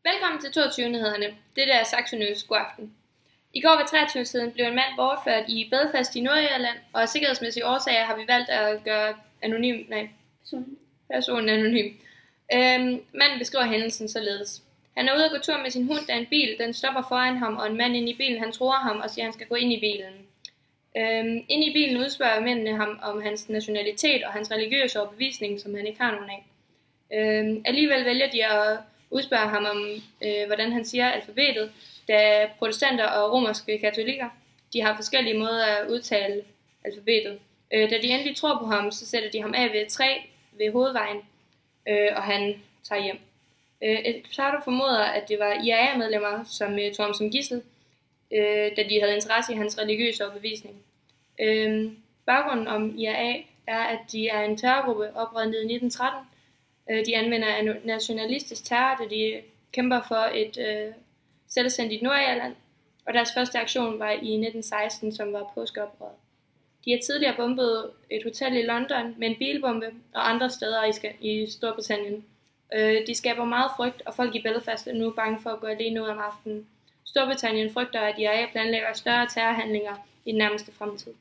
Velkommen til 22-nyhederne. Dette er Saxo News. God aften. I går ved 23-tiden blev en mand bortført i Belfast i Nordirland, og af sikkerhedsmæssige årsager har vi valgt at gøre personen anonym. Manden beskriver hændelsen således. Han er ude at gå tur med sin hund, da en bil den stopper foran ham, og en mand inde i bilen han truer ham og siger, at han skal gå ind i bilen. Inde i bilen udspørger mændene ham om hans nationalitet og hans religiøse overbevisning, som han ikke har nogen af. Alligevel vælger de at udspørge ham om, hvordan han siger alfabetet, da protestanter og romerske katolikker de har forskellige måder at udtale alfabetet. Da de endelig tror på ham, så sætter de ham af ved et træ ved hovedvejen, og han tager hjem. Eksperter formoder, at det var IRA-medlemmer, som tog ham som gidsel, da de havde interesse i hans religiøse overbevisning. Baggrunden om IRA er, at de er en terrorgruppe oprettet i 1913. De anvender nationalistisk terror, da de kæmper for et selvstændigt Nordirland, og deres første aktion var i 1916, som var påskeoprøret. De har tidligere bombet et hotel i London med en bilbombe og andre steder i Storbritannien. De skaber meget frygt, og folk i Belfast er nu bange for at gå alene ud om aftenen. Storbritannien frygter, at IRA planlægger større terrorhandlinger i den nærmeste fremtid.